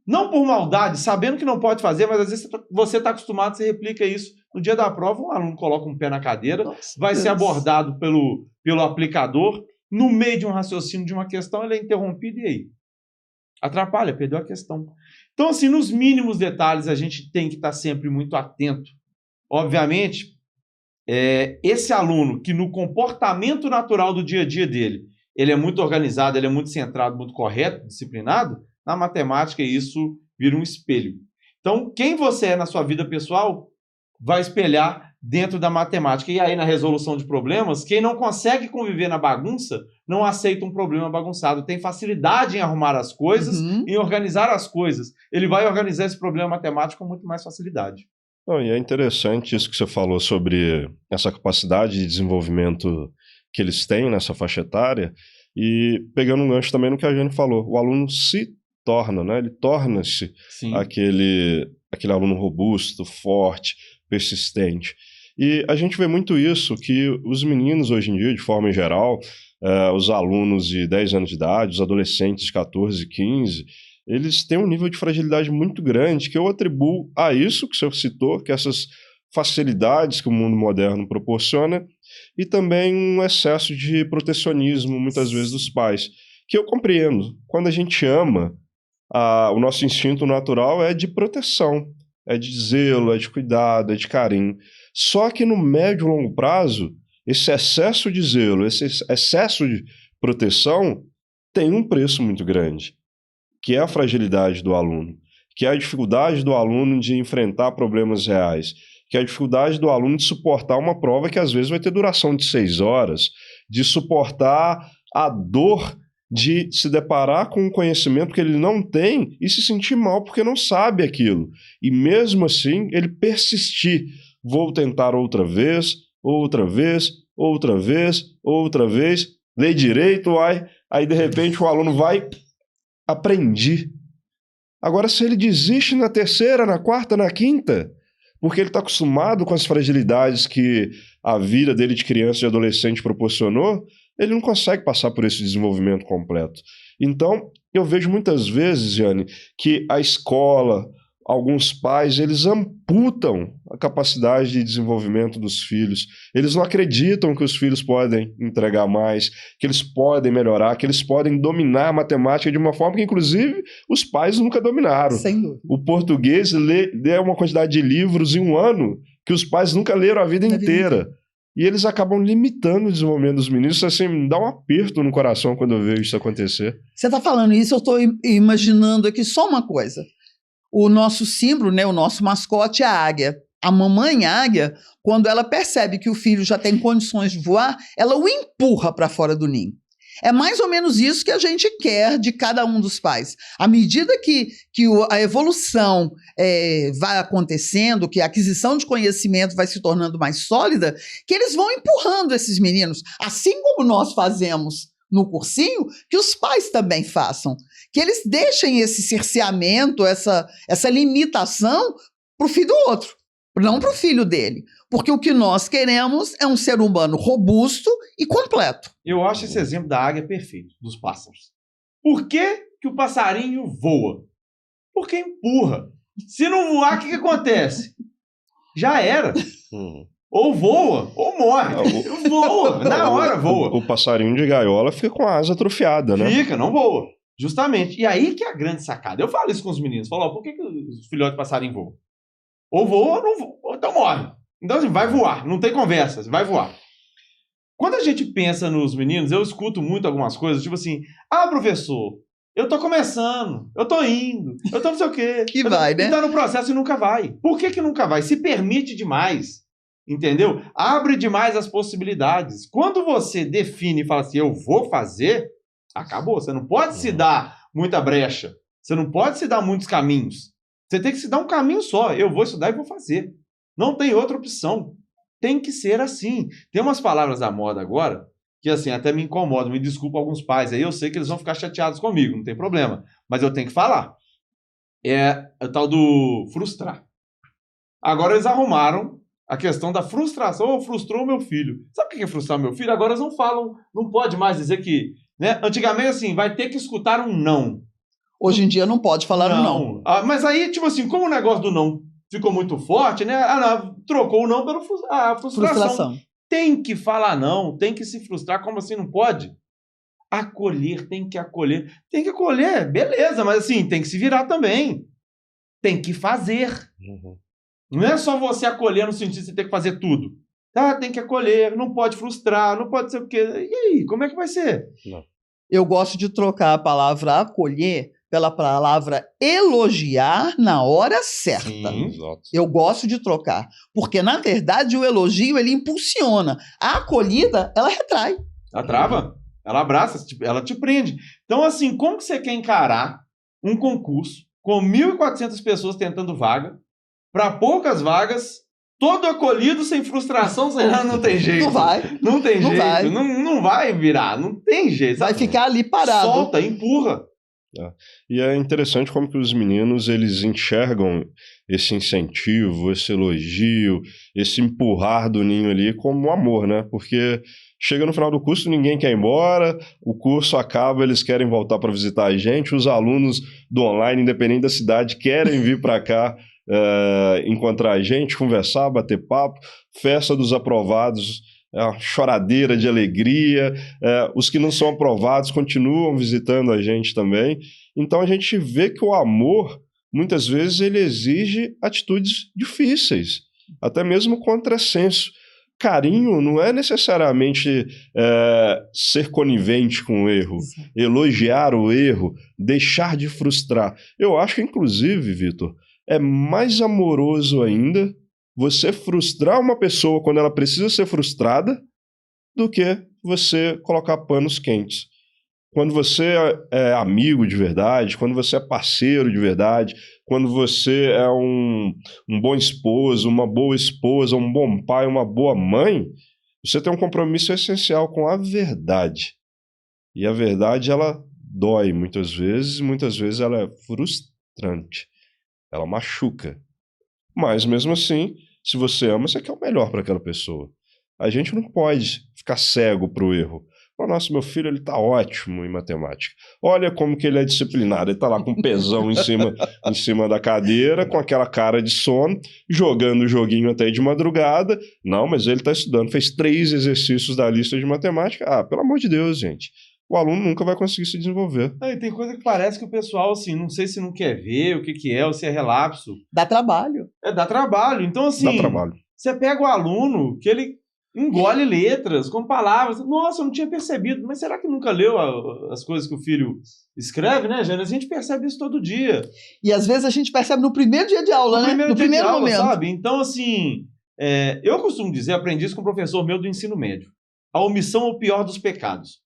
Não por maldade, sabendo que não pode fazer, mas às vezes você está acostumado, você replica isso. No dia da prova, um aluno coloca um pé na cadeira, vai ser abordado pelo aplicador, no meio de um raciocínio de uma questão, ele é interrompido e aí? Atrapalha, perdeu a questão. Então, assim, nos mínimos detalhes, a gente tem que estar sempre muito atento. Obviamente, esse aluno que no comportamento natural do dia a dia dele, ele é muito organizado, ele é muito centrado, muito correto, disciplinado, na matemática isso vira um espelho. Então, quem você é na sua vida pessoal vai espelhar dentro da matemática. E aí, na resolução de problemas, quem não consegue conviver na bagunça, não aceita um problema bagunçado. Tem facilidade em arrumar as coisas, em organizar as coisas. Ele vai organizar esse problema matemático com muito mais facilidade. E é interessante isso que você falou sobre essa capacidade de desenvolvimento que eles têm nessa faixa etária, e pegando um gancho também no que a Jane falou, o aluno se torna, né? Ele torna-se aquele aluno robusto, forte, persistente. E a gente vê muito isso, que os meninos hoje em dia, de forma geral, os alunos de 10 anos de idade, os adolescentes de 14, 15, eles têm um nível de fragilidade muito grande, que eu atribuo a isso que o senhor citou, que essas facilidades que o mundo moderno proporciona, e também um excesso de protecionismo, muitas vezes, dos pais, que eu compreendo. Quando a gente ama, o nosso instinto natural é de proteção, é de zelo, é de cuidado, é de carinho. Só que no médio e longo prazo, esse excesso de zelo, esse excesso de proteção tem um preço muito grande, que é a fragilidade do aluno, que é a dificuldade do aluno de enfrentar problemas reais, que é a dificuldade do aluno de suportar uma prova que às vezes vai ter duração de 6 horas, de suportar a dor de se deparar com um conhecimento que ele não tem e se sentir mal porque não sabe aquilo. E mesmo assim, ele persistir. Vou tentar outra vez, outra vez, outra vez, outra vez, lê direito, aí de repente o aluno vai, aprendi. Agora, se ele desiste na terceira, na quarta, na quinta, porque ele está acostumado com as fragilidades que a vida dele de criança e adolescente proporcionou, ele não consegue passar por esse desenvolvimento completo. Então, eu vejo muitas vezes, Jane, que a escola, alguns pais, eles amputam a capacidade de desenvolvimento dos filhos. Eles não acreditam que os filhos podem entregar mais, que eles podem melhorar, que eles podem dominar a matemática de uma forma que, inclusive, os pais nunca dominaram. Sem dúvida. O português lê uma quantidade de livros em um ano que os pais nunca leram a vida inteira. E eles acabam limitando o desenvolvimento dos meninos. Isso, assim, me dá um aperto no coração quando eu vejo isso acontecer. Você está falando isso, eu estou imaginando aqui só uma coisa. O nosso símbolo, né, o nosso mascote é a águia. A mamãe águia, quando ela percebe que o filho já tem condições de voar, ela o empurra para fora do ninho. É mais ou menos isso que a gente quer de cada um dos pais. À medida que a evolução vai acontecendo, que a aquisição de conhecimento vai se tornando mais sólida, que eles vão empurrando esses meninos, assim como nós fazemos no cursinho, que os pais também façam. Que eles deixem esse cerceamento, essa limitação para o filho do outro, não para o filho dele. Porque o que nós queremos é um ser humano robusto e completo. Eu acho esse exemplo da águia perfeito, dos pássaros. Por que o passarinho voa? Porque empurra. Se não voar, o que acontece? Já era. Ou voa, ou morre. Voa, na hora voa. O passarinho de gaiola fica com a asa atrofiada, né? Fica, não voa. Justamente. E aí que é a grande sacada. Eu falo isso com os meninos. Falo, por que os filhotes de passarinho voam? Ou voa ou não voa. Ou então morre. Então, assim, vai voar. Não tem conversa. Vai voar. Quando a gente pensa nos meninos, eu escuto muito algumas coisas, tipo assim, professor, eu tô começando, eu tô indo, eu tô não sei o quê. E vai, né? E tá no processo e nunca vai. Por que nunca vai? Se permite demais. Entendeu? Abre demais as possibilidades. Quando você define e fala assim, eu vou fazer, acabou. Você não pode se dar muita brecha. Você não pode se dar muitos caminhos. Você tem que se dar um caminho só. Eu vou estudar e vou fazer. Não tem outra opção. Tem que ser assim. Tem umas palavras da moda agora que assim até me incomodam. Me desculpa alguns pais. Aí eu sei que eles vão ficar chateados comigo. Não tem problema. Mas eu tenho que falar. É o tal do frustrar. Agora eles arrumaram a questão da frustração. Frustrou meu filho. Sabe o que é frustrar meu filho? Agora eles não falam, não pode mais dizer que Né? Antigamente, assim, vai ter que escutar um não. Hoje em dia não pode falar o não. Mas aí, tipo assim, como o negócio do não ficou muito forte, né? Não, trocou o não pela frustração. Tem que falar não, tem que se frustrar, como assim não pode? Acolher, tem que acolher. Tem que acolher, beleza, mas assim, tem que se virar também. Tem que fazer. Uhum. Não é só você acolher no sentido de você ter que fazer tudo. Tá, tem que acolher, não pode frustrar, não pode ser o quê. E aí, como é que vai ser? Não. Eu gosto de trocar a palavra acolher pela palavra elogiar na hora certa. Sim. Eu gosto de trocar, porque na verdade o elogio ele impulsiona, a acolhida ela retrai. Ela trava, ela abraça, ela te prende. Então assim, como que você quer encarar um concurso com 1.400 pessoas tentando vaga, para poucas vagas, todo acolhido, sem frustração, não tem jeito. Não vai. Não tem Não jeito, vai. não vai virar, não tem jeito. Vai ficar ali parado. Solta, empurra. E é interessante como que os meninos eles enxergam esse incentivo, esse elogio, esse empurrar do ninho ali como amor, né? Porque chega no final do curso, ninguém quer ir embora, o curso acaba, eles querem voltar para visitar a gente, os alunos do online, independente da cidade, querem vir para cá encontrar a gente, conversar, bater papo, festa dos aprovados, uma choradeira de alegria, os que não são aprovados continuam visitando a gente também. Então a gente vê que o amor, muitas vezes, ele exige atitudes difíceis, até mesmo contrassenso. Carinho não é necessariamente ser conivente com o erro, elogiar o erro, deixar de frustrar. Eu acho que, inclusive, Vitor, é mais amoroso ainda você frustrar uma pessoa quando ela precisa ser frustrada do que você colocar panos quentes. Quando você é amigo de verdade, quando você é parceiro de verdade, quando você é um bom esposo, uma boa esposa, um bom pai, uma boa mãe, você tem um compromisso essencial com a verdade. E a verdade, ela dói muitas vezes ela é frustrante. Ela machuca. Mas, mesmo assim, se você ama, você quer o melhor para aquela pessoa. A gente não pode ficar cego para o erro. Nossa, meu filho, ele tá ótimo em matemática. Olha como que ele é disciplinado. Ele tá lá com um pesão em cima da cadeira, com aquela cara de sono, jogando o joguinho até de madrugada. Não, mas ele tá estudando. Fez 3 exercícios da lista de matemática. Ah, pelo amor de Deus, gente. O aluno nunca vai conseguir se desenvolver. E tem coisa que parece que o pessoal, assim, não sei se não quer ver o que é, ou se é relapso. Dá trabalho. Dá trabalho. Então, assim, dá trabalho. Você pega o aluno que ele engole letras com palavras. Nossa, eu não tinha percebido. Mas será que nunca leu as coisas que o filho escreve, né, Jana? A gente percebe isso todo dia. E às vezes a gente percebe no primeiro dia de aula, né? No primeiro momento. Sabe? Então, assim, eu costumo dizer, aprendi isso com um professor meu do ensino médio. A omissão é o pior dos pecados.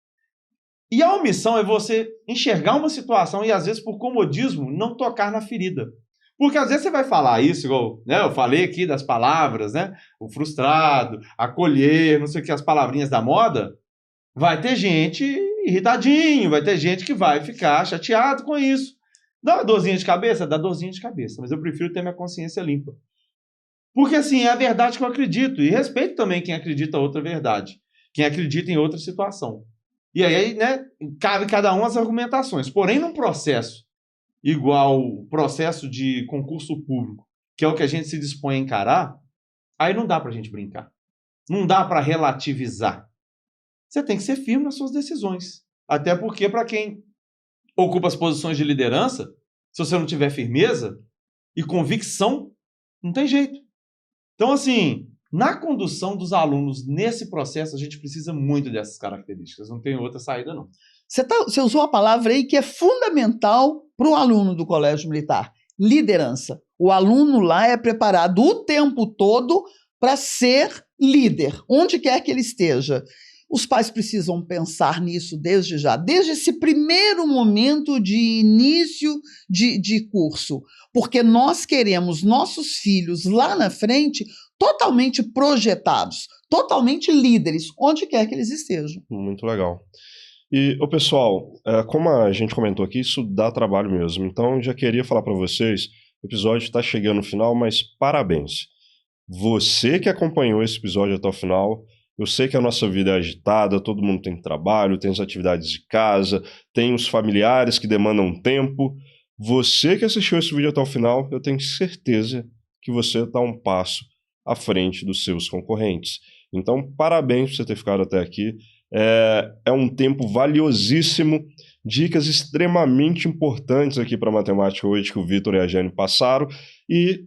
E a omissão é você enxergar uma situação e, às vezes, por comodismo, não tocar na ferida. Porque, às vezes, você vai falar isso, igual, né, eu falei aqui das palavras, né? O frustrado, acolher, não sei o que, as palavrinhas da moda. Vai ter gente irritadinho, vai ter gente que vai ficar chateado com isso. Dá uma dorzinha de cabeça? Dá dorzinha de cabeça. Mas eu prefiro ter minha consciência limpa. Porque, assim, é a verdade que eu acredito. E respeito também quem acredita outra verdade. Quem acredita em outra situação. E aí, né, cabe cada um as argumentações. Porém, num processo igual o processo de concurso público, que é o que a gente se dispõe a encarar, aí não dá pra gente brincar. Não dá pra relativizar. Você tem que ser firme nas suas decisões. Até porque, para quem ocupa as posições de liderança, se você não tiver firmeza e convicção, não tem jeito. Então, assim, na condução dos alunos nesse processo, a gente precisa muito dessas características. Não tem outra saída, não. Você usou a palavra aí que é fundamental para o aluno do Colégio Militar: liderança. O aluno lá é preparado o tempo todo para ser líder, onde quer que ele esteja. Os pais precisam pensar nisso desde já, desde esse primeiro momento de início de curso, porque nós queremos nossos filhos lá na frente totalmente projetados, totalmente líderes, onde quer que eles estejam. Muito legal. E, pessoal, como a gente comentou aqui, isso dá trabalho mesmo. Então, já queria falar para vocês, o episódio está chegando no final, mas parabéns. Você que acompanhou esse episódio até o final, Eu sei que a nossa vida é agitada, todo mundo tem trabalho, tem as atividades de casa, tem os familiares que demandam tempo. Você que assistiu esse vídeo até o final, eu tenho certeza que você está um passo à frente dos seus concorrentes. Então, parabéns por você ter ficado até aqui. É um tempo valiosíssimo, dicas extremamente importantes aqui para matemática hoje que o Vitor e a Jane passaram, e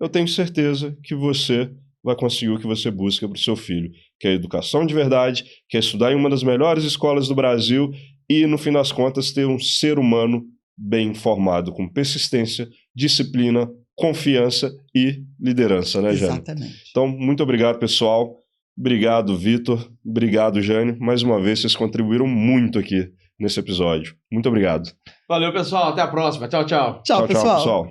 eu tenho certeza que você vai conseguir o que você busca para o seu filho, que é educação de verdade, que é estudar em uma das melhores escolas do Brasil e, no fim das contas, ter um ser humano bem formado, com persistência, disciplina, confiança e liderança, né, Jane? Exatamente. Então, muito obrigado, pessoal. Obrigado, Vitor. Obrigado, Jane. Mais uma vez, vocês contribuíram muito aqui nesse episódio. Muito obrigado. Valeu, pessoal. Até a próxima. Tchau, tchau. Tchau, pessoal.